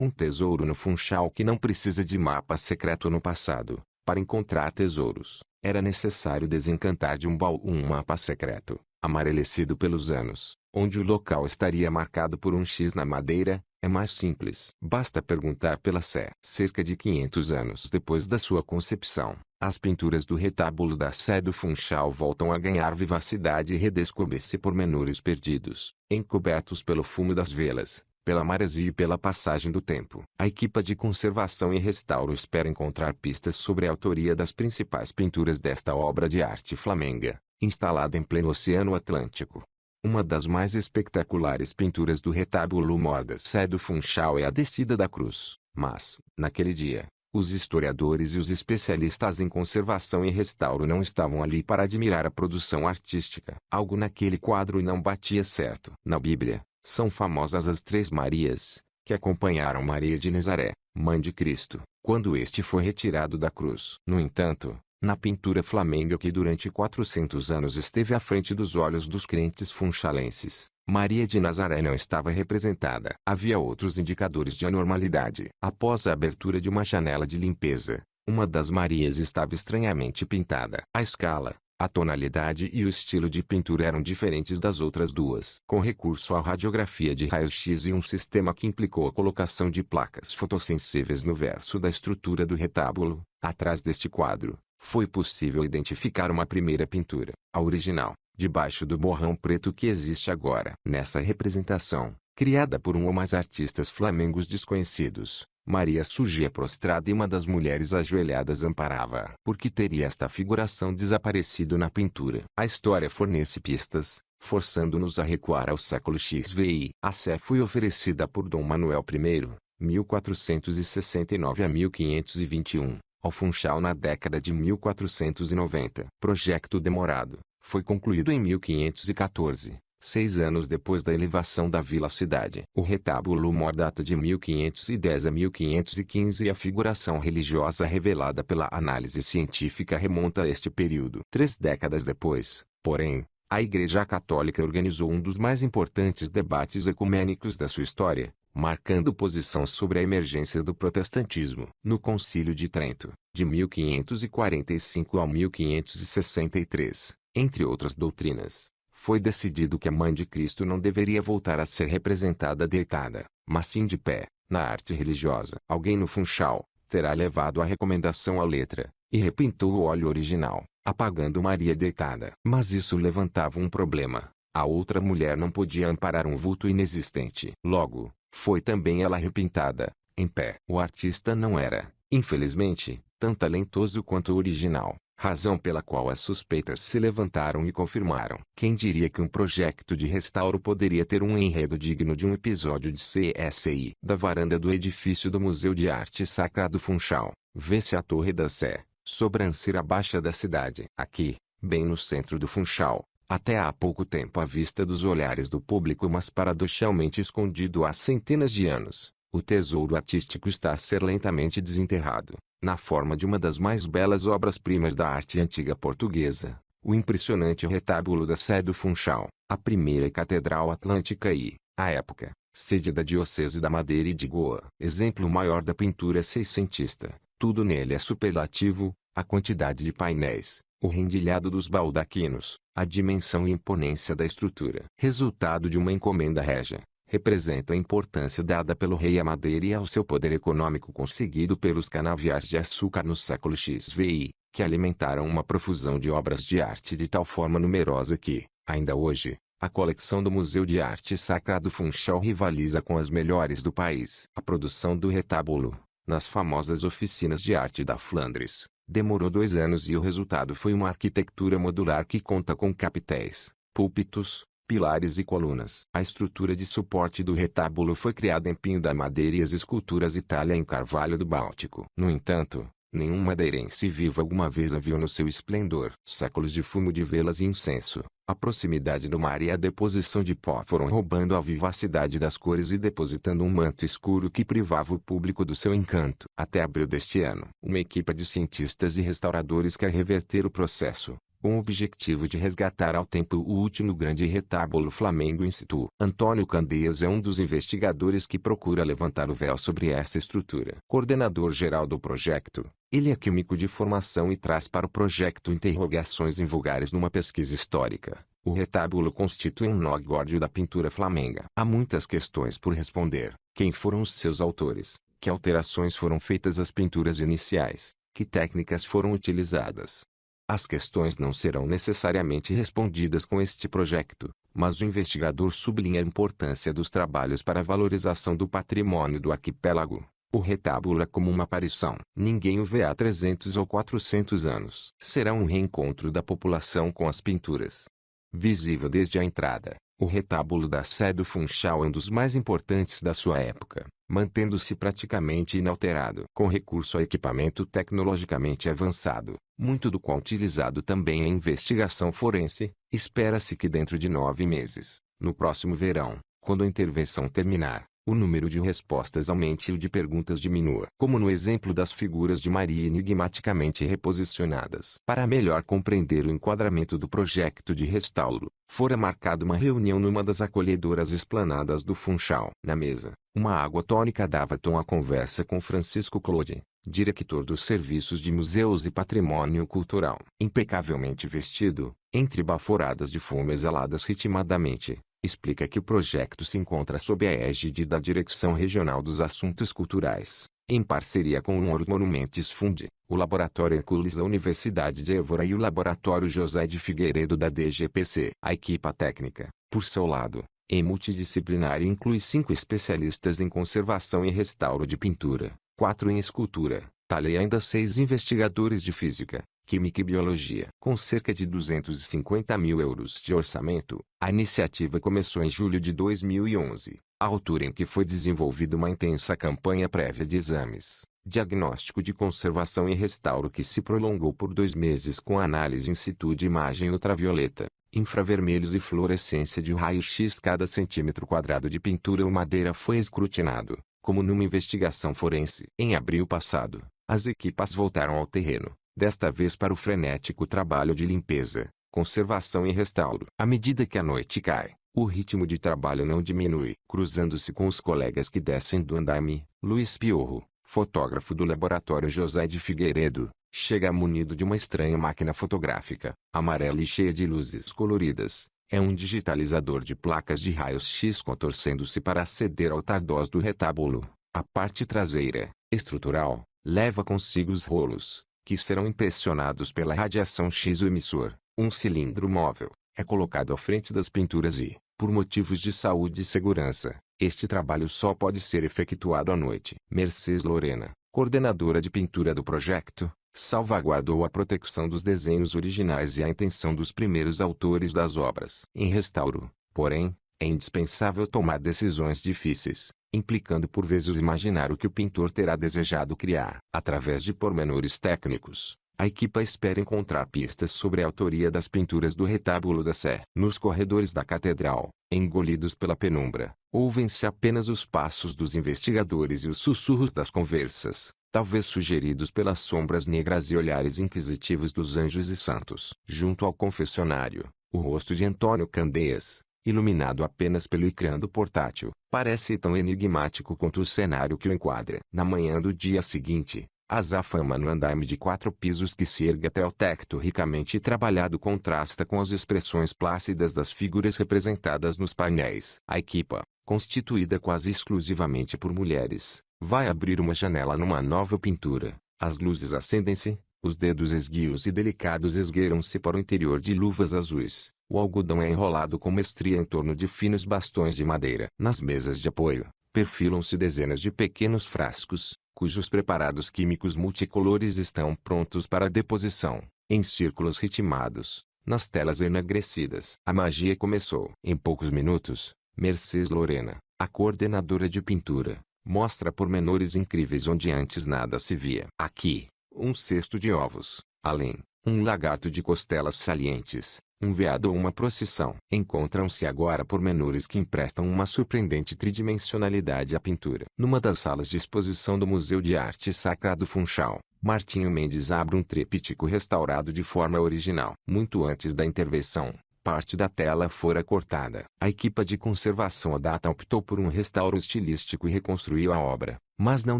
Um tesouro no Funchal que não precisa de mapa secreto no passado. Para encontrar tesouros, era necessário desencantar de um baú um mapa secreto, amarelecido pelos anos, onde o local estaria marcado por um X na madeira. É mais simples. Basta perguntar pela Sé. Cerca de 500 anos depois da sua concepção, as pinturas do retábulo da Sé do Funchal voltam a ganhar vivacidade e redescobrem-se pormenores perdidos, encobertos pelo fumo das velas, pela maresia e pela passagem do tempo. A equipa de conservação e restauro espera encontrar pistas sobre a autoria das principais pinturas desta obra de arte flamenga, instalada em pleno Oceano Atlântico. Uma das mais espetaculares pinturas do retábulo mor da Sé do Funchal é a Descida da Cruz. Mas, naquele dia, os historiadores e os especialistas em conservação e restauro não estavam ali para admirar a produção artística. Algo naquele quadro não batia certo. Na Bíblia, são famosas as três Marias, que acompanharam Maria de Nazaré, mãe de Cristo, quando este foi retirado da cruz. No entanto, na pintura flamenga que durante 400 anos esteve à frente dos olhos dos crentes funchalenses, Maria de Nazaré não estava representada. Havia outros indicadores de anormalidade. Após a abertura de uma janela de limpeza, uma das Marias estava estranhamente pintada. A escala, a tonalidade e o estilo de pintura eram diferentes das outras duas. Com recurso à radiografia de raio-x e um sistema que implicou a colocação de placas fotossensíveis no verso da estrutura do retábulo, atrás deste quadro, foi possível identificar uma primeira pintura, a original, debaixo do borrão preto que existe agora. Nessa representação, criada por um ou mais artistas flamengos desconhecidos, Maria surgia prostrada e uma das mulheres ajoelhadas amparava-a. Por que teria esta figuração desaparecido na pintura? A história fornece pistas, forçando-nos a recuar ao século XVI. A Sé foi oferecida por Dom Manuel I, 1469 a 1521. Ao Funchal na década de 1490. Projeto demorado, foi concluído em 1514, 6 anos depois da elevação da vila à cidade. O retábulo mor data de 1510 a 1515 e a figuração religiosa revelada pela análise científica remonta a este período. 3 décadas depois, porém, a Igreja Católica organizou um dos mais importantes debates ecumênicos da sua história, marcando posição sobre a emergência do protestantismo. No Concílio de Trento, de 1545 a 1563, entre outras doutrinas, foi decidido que a Mãe de Cristo não deveria voltar a ser representada deitada, mas sim de pé, na arte religiosa. Alguém no Funchal terá levado a recomendação à letra, e repintou o óleo original, apagando Maria deitada. Mas isso levantava um problema. A outra mulher não podia amparar um vulto inexistente. Logo, foi também ela repintada, em pé. O artista não era, infelizmente, tão talentoso quanto o original, razão pela qual as suspeitas se levantaram e confirmaram. Quem diria que um projeto de restauro poderia ter um enredo digno de um episódio de CSI? Da varanda do edifício do Museu de Arte Sacra do Funchal, vê-se a Torre da Sé, sobrancelha baixa da cidade. Aqui, bem no centro do Funchal, até há pouco tempo à vista dos olhares do público mas paradoxalmente escondido há centenas de anos, o tesouro artístico está a ser lentamente desenterrado, na forma de uma das mais belas obras-primas da arte antiga portuguesa, o impressionante retábulo da Sé do Funchal, a primeira catedral atlântica e, à época, sede da Diocese da Madeira e de Goa. Exemplo maior da pintura seiscentista, tudo nele é superlativo, a quantidade de painéis, o rendilhado dos baldaquinos, a dimensão e imponência da estrutura. Resultado de uma encomenda régia, representa a importância dada pelo rei à madeira e ao seu poder econômico conseguido pelos canaviais de açúcar no século XVI, que alimentaram uma profusão de obras de arte de tal forma numerosa que, ainda hoje, a coleção do Museu de Arte Sacra do Funchal rivaliza com as melhores do país. A produção do retábulo, nas famosas oficinas de arte da Flandres, demorou 2 anos e o resultado foi uma arquitetura modular que conta com capitéis, púlpitos, pilares e colunas. A estrutura de suporte do retábulo foi criada em pinho da madeira e as esculturas Itália em carvalho do Báltico. No entanto, nenhum madeirense vivo alguma vez a viu no seu esplendor. Séculos de fumo de velas e incenso, a proximidade do mar e a deposição de pó foram roubando a vivacidade das cores e depositando um manto escuro que privava o público do seu encanto. Até abril deste ano, uma equipe de cientistas e restauradores quer reverter o processo, com o objetivo de resgatar ao tempo útil no grande retábulo Flamengo in situ. Antônio Candeias é um dos investigadores que procura levantar o véu sobre essa estrutura. Coordenador geral do projeto, ele é químico de formação e traz para o projeto interrogações invulgares numa pesquisa histórica. O retábulo constitui um nó górdio da pintura flamenga. Há muitas questões por responder. Quem foram os seus autores? Que alterações foram feitas às pinturas iniciais? Que técnicas foram utilizadas? As questões não serão necessariamente respondidas com este projeto, mas o investigador sublinha a importância dos trabalhos para a valorização do patrimônio do arquipélago. O retábulo é como uma aparição. Ninguém o vê há 300 ou 400 anos. Será um reencontro da população com as pinturas. Visível desde a entrada, o retábulo da Sé do Funchal é um dos mais importantes da sua época, mantendo-se praticamente inalterado. Com recurso a equipamento tecnologicamente avançado, muito do qual utilizado também em investigação forense, espera-se que dentro de 9 meses, no próximo verão, quando a intervenção terminar, o número de respostas aumente e o de perguntas diminua. Como no exemplo das figuras de Maria enigmaticamente reposicionadas. Para melhor compreender o enquadramento do projeto de restauro, fora marcada uma reunião numa das acolhedoras esplanadas do Funchal. Na mesa, uma água tônica dava tom à conversa com Francisco Claude, diretor dos Serviços de Museus e Patrimônio Cultural. Impecavelmente vestido, entre baforadas de fumo exaladas ritmadamente, explica que o projeto se encontra sob a égide da Direção Regional dos Assuntos Culturais, em parceria com o Monuments Fund, o Laboratório Hercules da Universidade de Évora e o Laboratório José de Figueiredo da DGPC. A equipa técnica, por seu lado, é multidisciplinar e inclui 5 especialistas em conservação e restauro de pintura, 4 em escultura, talha e ainda 6 investigadores de física, química e biologia. Com cerca de 250 mil euros de orçamento, a iniciativa começou em julho de 2011, a altura em que foi desenvolvida uma intensa campanha prévia de exames, diagnóstico de conservação e restauro que se prolongou por 2 meses com análise in situ de imagem ultravioleta, infravermelhos e fluorescência de raio-x. Cada centímetro quadrado de pintura ou madeira foi escrutinado, como numa investigação forense. Em abril passado, as equipas voltaram ao terreno, desta vez para o frenético trabalho de limpeza, conservação e restauro. À medida que a noite cai, o ritmo de trabalho não diminui. Cruzando-se com os colegas que descem do andaime, Luiz Piorro, fotógrafo do Laboratório José de Figueiredo, chega munido de uma estranha máquina fotográfica, amarela e cheia de luzes coloridas. É um digitalizador de placas de raios-x contorcendo-se para aceder ao tardós do retábulo. A parte traseira, estrutural, leva consigo os rolos, que serão impressionados pela radiação X. O emissor, um cilindro móvel, é colocado à frente das pinturas e, por motivos de saúde e segurança, este trabalho só pode ser efetuado à noite. Mercedes Lorena, coordenadora de pintura do projeto, salvaguardou a proteção dos desenhos originais e a intenção dos primeiros autores das obras. Em restauro, porém, é indispensável tomar decisões difíceis, implicando por vezes imaginar o que o pintor terá desejado criar. Através de pormenores técnicos, a equipa espera encontrar pistas sobre a autoria das pinturas do retábulo da Sé. Nos corredores da catedral, engolidos pela penumbra, ouvem-se apenas os passos dos investigadores e os sussurros das conversas, talvez sugeridos pelas sombras negras e olhares inquisitivos dos anjos e santos. Junto ao confessionário, o rosto de Antônio Candeias, iluminado apenas pelo ecrã do portátil, parece tão enigmático quanto o cenário que o enquadra. Na manhã do dia seguinte, a azafama no andaime de 4 pisos que se ergue até o teto ricamente trabalhado contrasta com as expressões plácidas das figuras representadas nos painéis. A equipa, constituída quase exclusivamente por mulheres, vai abrir uma janela numa nova pintura. As luzes acendem-se, os dedos esguios e delicados esgueiram-se para o interior de luvas azuis. O algodão é enrolado com mestria em torno de finos bastões de madeira. Nas mesas de apoio, perfilam-se dezenas de pequenos frascos, cujos preparados químicos multicolores estão prontos para deposição, em círculos ritmados, nas telas enegrecidas. A magia começou. Em poucos minutos, Mercedes Lorena, a coordenadora de pintura, mostra pormenores incríveis onde antes nada se via. Aqui, um cesto de ovos, além, um lagarto de costelas salientes, um veado ou uma procissão. Encontram-se agora pormenores que emprestam uma surpreendente tridimensionalidade à pintura. Numa das salas de exposição do Museu de Arte Sacra do Funchal, Martinho Mendes abre um tríptico restaurado de forma original. Muito antes da intervenção, parte da tela fora cortada. A equipa de conservação adata optou por um restauro estilístico e reconstruiu a obra, mas não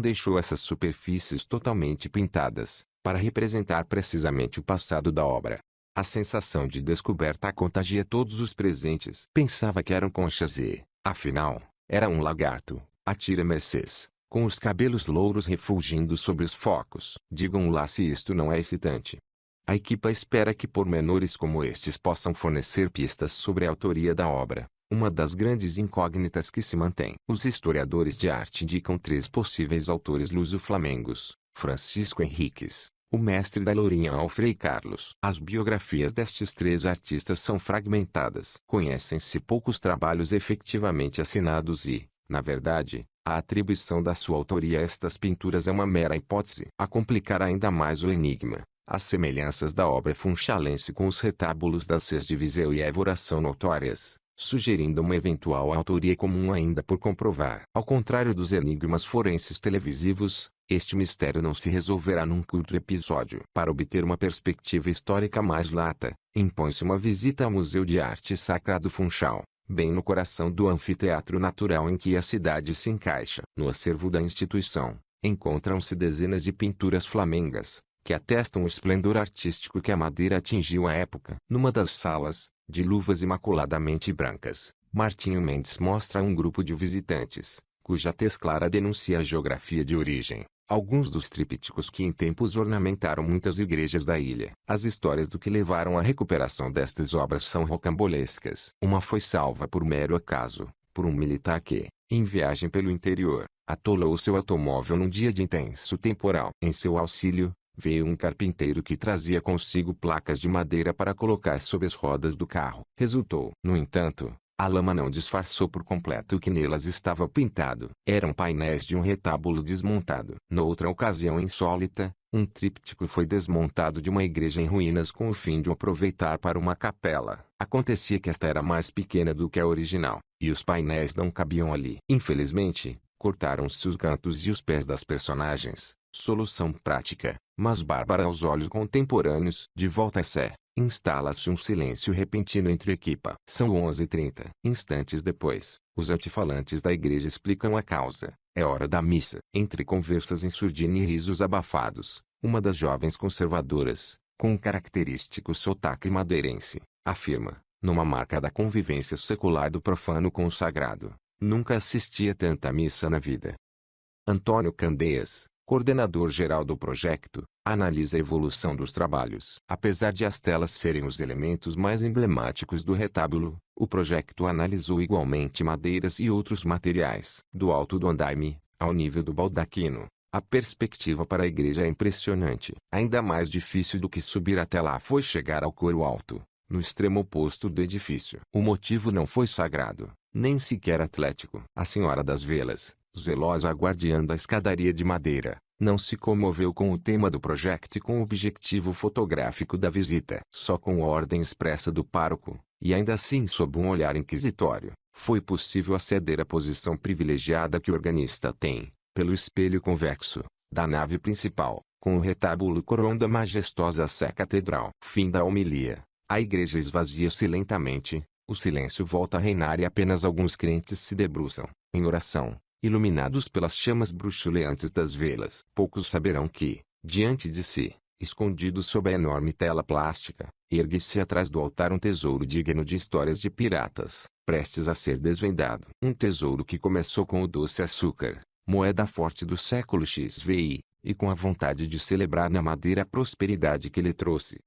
deixou essas superfícies totalmente pintadas, para representar precisamente o passado da obra. A sensação de descoberta contagia todos os presentes. Pensava que eram conchas e, afinal, era um lagarto, a tira Mercês, com os cabelos louros refulgindo sobre os focos. Digam lá se isto não é excitante. A equipa espera que pormenores como estes possam fornecer pistas sobre a autoria da obra, uma das grandes incógnitas que se mantém. Os historiadores de arte indicam 3 possíveis autores luso-flamengos: Francisco Henriques, o mestre da Lourinhã ao Frei Carlos. As biografias destes 3 artistas são fragmentadas. Conhecem-se poucos trabalhos efetivamente assinados e, na verdade, a atribuição da sua autoria a estas pinturas é uma mera hipótese. A complicar ainda mais o enigma, as semelhanças da obra funchalense com os retábulos das Sés de Viseu e Évora são notórias, sugerindo uma eventual autoria comum ainda por comprovar. Ao contrário dos enigmas forenses televisivos, este mistério não se resolverá num curto episódio. Para obter uma perspectiva histórica mais lata, impõe-se uma visita ao Museu de Arte Sacra do Funchal, bem no coração do anfiteatro natural em que a cidade se encaixa. No acervo da instituição, encontram-se dezenas de pinturas flamengas, que atestam o esplendor artístico que a Madeira atingiu à época. Numa das salas, de luvas imaculadamente brancas, Martinho Mendes mostra um grupo de visitantes, cuja tez clara denuncia a geografia de origem. Alguns dos trípticos que em tempos ornamentaram muitas igrejas da ilha. As histórias do que levaram à recuperação destas obras são rocambolescas. Uma foi salva por mero acaso, por um militar que, em viagem pelo interior, atolou seu automóvel num dia de intenso temporal. Em seu auxílio, veio um carpinteiro que trazia consigo placas de madeira para colocar sob as rodas do carro. Resultou, no entanto, a lama não disfarçou por completo o que nelas estava pintado. Eram painéis de um retábulo desmontado. Noutra ocasião insólita, um tríptico foi desmontado de uma igreja em ruínas com o fim de o aproveitar para uma capela. Acontecia que esta era mais pequena do que a original, e os painéis não cabiam ali. Infelizmente, cortaram-se os cantos e os pés das personagens. Solução prática, mas bárbara aos olhos contemporâneos. De volta a Sé, instala-se um silêncio repentino entre a equipa. São 11h30. Instantes depois, os altifalantes da igreja explicam a causa. É hora da missa. Entre conversas em surdina e risos abafados, uma das jovens conservadoras, com um característico sotaque madeirense, afirma, numa marca da convivência secular do profano com o sagrado: nunca assisti a tanta missa na vida. Antônio Candeias, coordenador-geral do projeto, analisa a evolução dos trabalhos. Apesar de as telas serem os elementos mais emblemáticos do retábulo, o projeto analisou igualmente madeiras e outros materiais. Do alto do andaime, ao nível do baldaquino, a perspectiva para a igreja é impressionante. Ainda mais difícil do que subir até lá foi chegar ao coro alto, no extremo oposto do edifício. O motivo não foi sagrado, nem sequer atlético. A Senhora das Velas, zelosa guardiã da escadaria de madeira, não se comoveu com o tema do projeto e com o objetivo fotográfico da visita. Só com a ordem expressa do pároco, e ainda assim sob um olhar inquisitório, foi possível aceder à posição privilegiada que o organista tem, pelo espelho convexo, da nave principal, com o retábulo coroando a majestosa Sé Catedral. Fim da homilia. A igreja esvazia-se lentamente, o silêncio volta a reinar e apenas alguns crentes se debruçam, em oração, iluminados pelas chamas bruxuleantes das velas. Poucos saberão que, diante de si, escondido sob a enorme tela plástica, ergue-se atrás do altar um tesouro digno de histórias de piratas, prestes a ser desvendado. Um tesouro que começou com o doce açúcar, moeda forte do século XVI, e com a vontade de celebrar na madeira a prosperidade que lhe trouxe.